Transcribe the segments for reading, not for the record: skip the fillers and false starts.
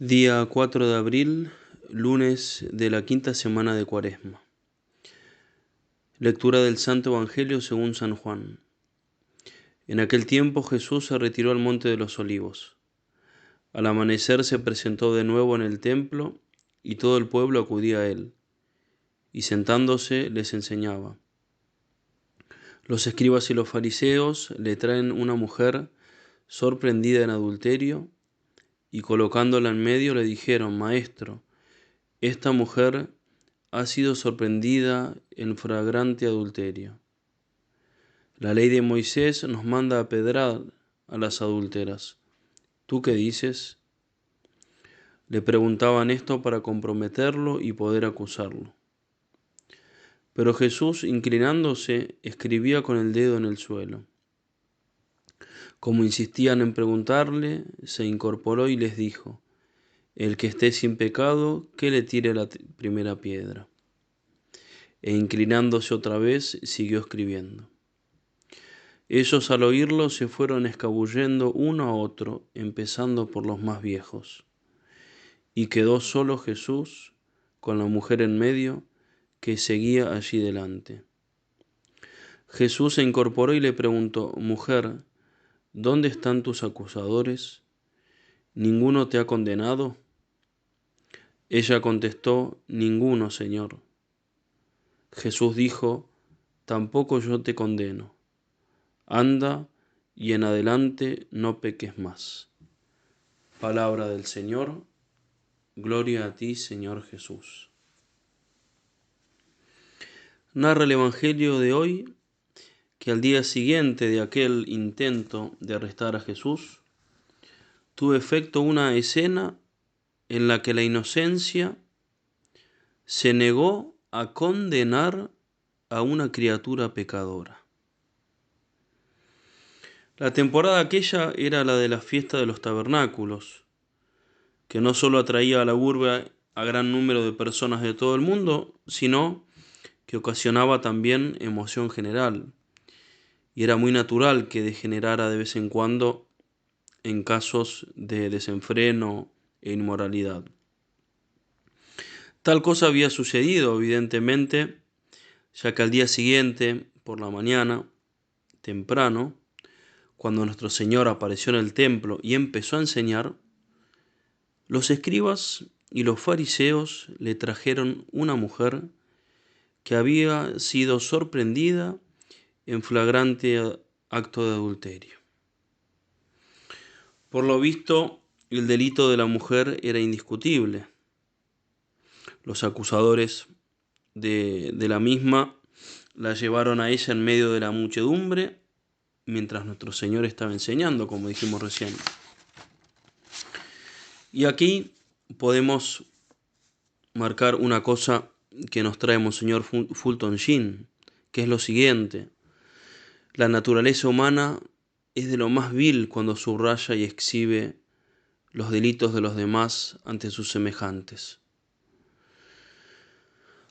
Día 4 de abril, lunes de la quinta semana de Cuaresma. Lectura del Santo Evangelio según San Juan. En aquel tiempo Jesús se retiró al monte de los Olivos. Al amanecer se presentó de nuevo en el templo y todo el pueblo acudía a él, y sentándose les enseñaba. Los escribas y los fariseos le traen una mujer sorprendida en adulterio, y colocándola en medio le dijeron: Maestro, esta mujer ha sido sorprendida en flagrante adulterio. La ley de Moisés nos manda apedrear a las adúlteras. ¿Tú qué dices? Le preguntaban esto para comprometerlo y poder acusarlo. Pero Jesús, inclinándose, escribía con el dedo en el suelo. Como insistían en preguntarle, se incorporó y les dijo: El que esté sin pecado, que le tire la primera piedra. E inclinándose otra vez, siguió escribiendo. Ellos al oírlo se fueron escabullendo uno a otro, empezando por los más viejos. Y quedó solo Jesús, con la mujer en medio, que seguía allí delante. Jesús se incorporó y le preguntó: Mujer, ¿dónde están tus acusadores? ¿Ninguno te ha condenado? Ella contestó: Ninguno, Señor. Jesús dijo: Tampoco yo te condeno. Anda y en adelante no peques más. Palabra del Señor. Gloria a ti, Señor Jesús. Narra el Evangelio de hoy que al día siguiente de aquel intento de arrestar a Jesús, tuvo efecto una escena en la que la inocencia se negó a condenar a una criatura pecadora. La temporada aquella era la de la fiesta de los tabernáculos, que no solo atraía a la urbe a gran número de personas de todo el mundo, sino que ocasionaba también emoción general, y era muy natural que degenerara de vez en cuando en casos de desenfreno e inmoralidad. Tal cosa había sucedido, evidentemente, ya que al día siguiente, por la mañana, temprano, cuando nuestro Señor apareció en el templo y empezó a enseñar, los escribas y los fariseos le trajeron una mujer que había sido sorprendida en flagrante acto de adulterio. Por lo visto, el delito de la mujer era indiscutible. Los acusadores de la misma la llevaron a ella en medio de la muchedumbre mientras nuestro Señor estaba enseñando, como dijimos recién. Y aquí podemos marcar una cosa que nos trae Monseñor Fulton Sheen, que es lo siguiente: la naturaleza humana es de lo más vil cuando subraya y exhibe los delitos de los demás ante sus semejantes.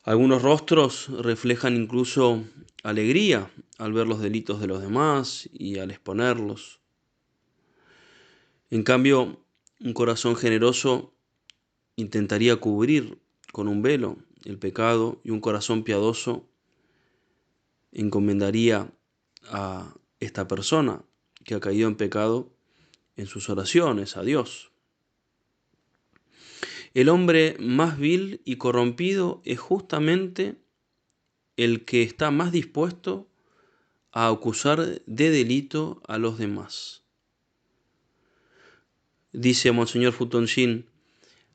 Algunos rostros reflejan incluso alegría al ver los delitos de los demás y al exponerlos. En cambio, un corazón generoso intentaría cubrir con un velo el pecado, y un corazón piadoso encomendaría a esta persona que ha caído en pecado en sus oraciones a Dios. El hombre más vil y corrompido es justamente el que está más dispuesto a acusar de delito a los demás. Dice Monseñor Fulton Sheen: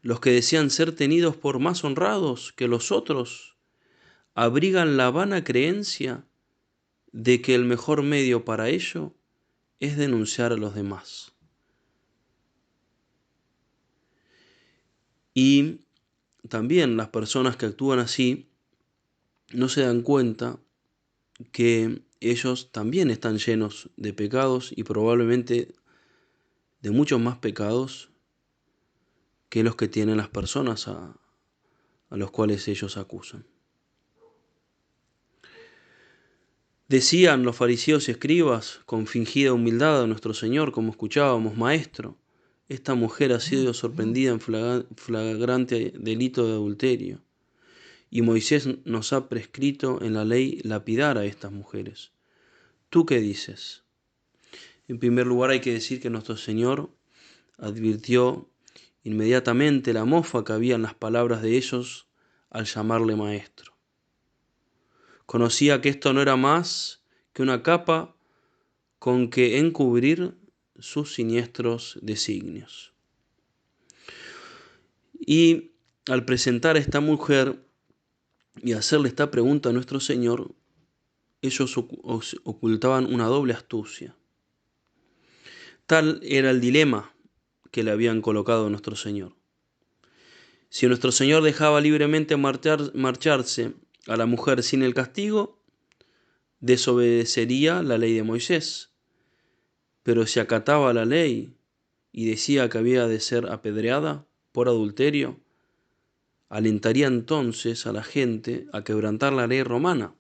los que desean ser tenidos por más honrados que los otros abrigan la vana creencia de que el mejor medio para ello es denunciar a los demás. Y también las personas que actúan así no se dan cuenta que ellos también están llenos de pecados, y probablemente de muchos más pecados que los que tienen las personas a los cuales ellos acusan. Decían los fariseos y escribas con fingida humildad a nuestro Señor, como escuchábamos: Maestro, esta mujer ha sido sorprendida en flagrante delito de adulterio. Y Moisés nos ha prescrito en la ley lapidar a estas mujeres. ¿Tú qué dices? En primer lugar hay que decir que nuestro Señor advirtió inmediatamente la mofa que había en las palabras de ellos al llamarle maestro. Conocía que esto no era más que una capa con que encubrir sus siniestros designios. Y al presentar a esta mujer y hacerle esta pregunta a nuestro Señor, ellos ocultaban una doble astucia. Tal era el dilema que le habían colocado a nuestro Señor. Si nuestro Señor dejaba libremente marcharse a la mujer sin el castigo, desobedecería la ley de Moisés. Pero si acataba la ley y decía que había de ser apedreada por adulterio, alentaría entonces a la gente a quebrantar la ley romana,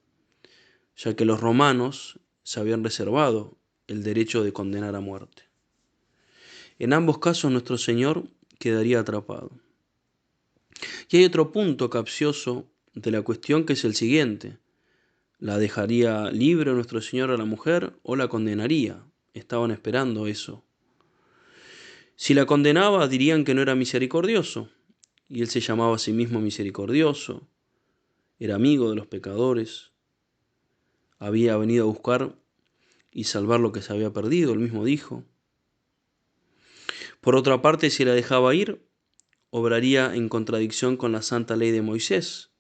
ya que los romanos se habían reservado el derecho de condenar a muerte. En ambos casos nuestro Señor quedaría atrapado. Y hay otro punto capcioso de la cuestión que es el siguiente. ¿La dejaría libre nuestro Señor a la mujer o la condenaría? Estaban esperando eso. Si la condenaba, dirían que no era misericordioso, y él se llamaba a sí mismo misericordioso, era amigo de los pecadores, había venido a buscar y salvar lo que se había perdido, él mismo dijo. Por otra parte, si la dejaba ir, obraría en contradicción con la santa ley de Moisés,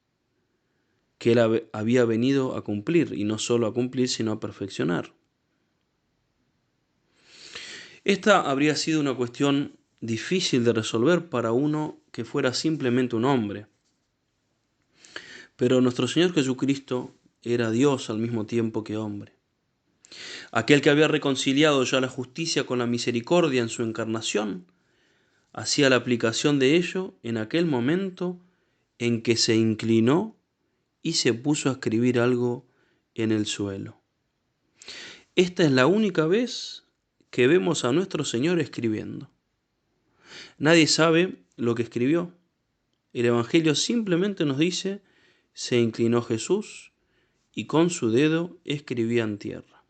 que él había venido a cumplir, y no solo a cumplir, sino a perfeccionar. Esta habría sido una cuestión difícil de resolver para uno que fuera simplemente un hombre. Pero nuestro Señor Jesucristo era Dios al mismo tiempo que hombre. Aquel que había reconciliado ya la justicia con la misericordia en su encarnación, hacía la aplicación de ello en aquel momento en que se inclinó y se puso a escribir algo en el suelo. Esta es la única vez que vemos a nuestro Señor escribiendo. Nadie sabe lo que escribió. El Evangelio simplemente nos dice, se inclinó Jesús y con su dedo escribía en tierra.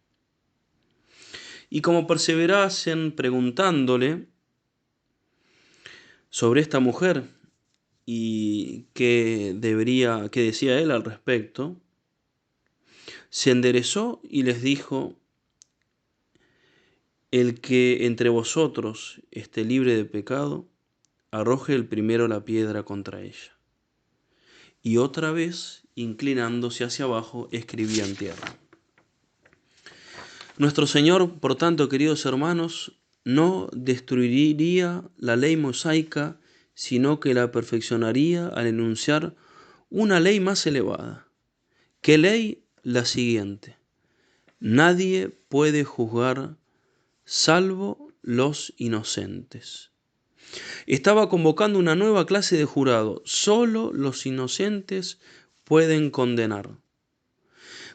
Y como perseverasen preguntándole sobre esta mujer y qué decía él al respecto, se enderezó y les dijo: el que entre vosotros esté libre de pecado, arroje el primero la piedra contra ella. Y otra vez, inclinándose hacia abajo, escribía en tierra. Nuestro Señor, por tanto, queridos hermanos, no destruiría la ley mosaica, sino que la perfeccionaría al enunciar una ley más elevada. ¿Qué ley? La siguiente: nadie puede juzgar salvo los inocentes. Estaba convocando una nueva clase de jurado. Solo los inocentes pueden condenar.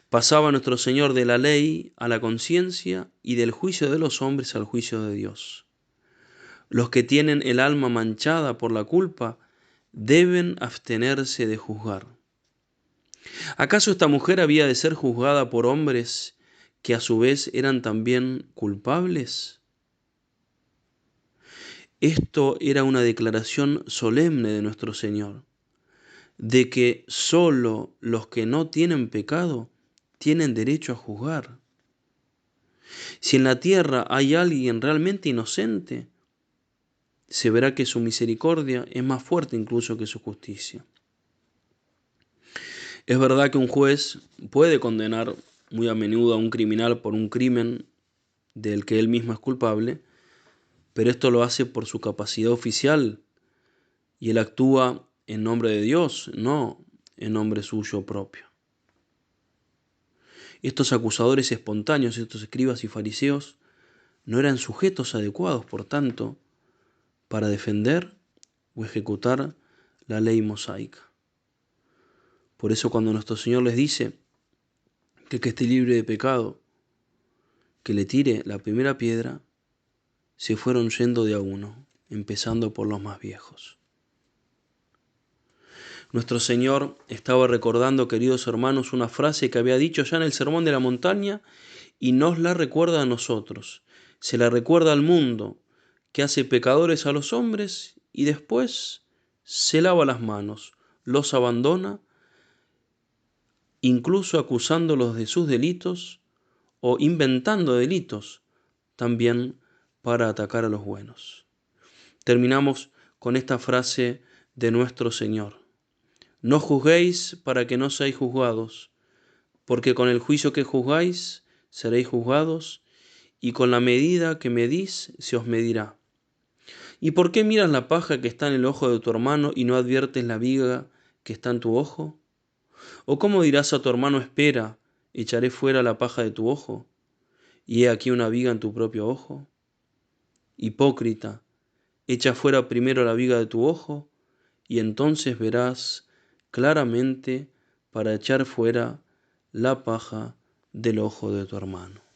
Pasaba nuestro Señor de la ley a la conciencia y del juicio de los hombres al juicio de Dios. Los que tienen el alma manchada por la culpa deben abstenerse de juzgar. ¿Acaso esta mujer había de ser juzgada por hombres que a su vez eran también culpables? Esto era una declaración solemne de nuestro Señor, de que solo los que no tienen pecado tienen derecho a juzgar. Si en la tierra hay alguien realmente inocente, se verá que su misericordia es más fuerte incluso que su justicia. Es verdad que un juez puede condenar muy a menudo a un criminal por un crimen del que él mismo es culpable, pero esto lo hace por su capacidad oficial y él actúa en nombre de Dios, no en nombre suyo propio. Estos acusadores espontáneos, estos escribas y fariseos, no eran sujetos adecuados, por tanto, para defender o ejecutar la ley mosaica. Por eso cuando nuestro Señor les dice que el que esté libre de pecado, que le tire la primera piedra, se fueron yendo de a uno. empezando por los más viejos. Nuestro Señor estaba recordando, queridos hermanos, una frase que había dicho ya en el Sermón de la Montaña y nos la recuerda a nosotros. Se la recuerda al mundo, que hace pecadores a los hombres y después se lava las manos, los abandona, incluso acusándolos de sus delitos o inventando delitos también para atacar a los buenos. Terminamos con esta frase de nuestro Señor. No juzguéis para que no seáis juzgados, porque con el juicio que juzgáis seréis juzgados, y con la medida que medís se os medirá. ¿Y por qué miras la paja que está en el ojo de tu hermano y no adviertes la viga que está en tu ojo? ¿O cómo dirás a tu hermano, espera, echaré fuera la paja de tu ojo, y he aquí una viga en tu propio ojo? Hipócrita, echa fuera primero la viga de tu ojo, y entonces verás claramente para echar fuera la paja del ojo de tu hermano.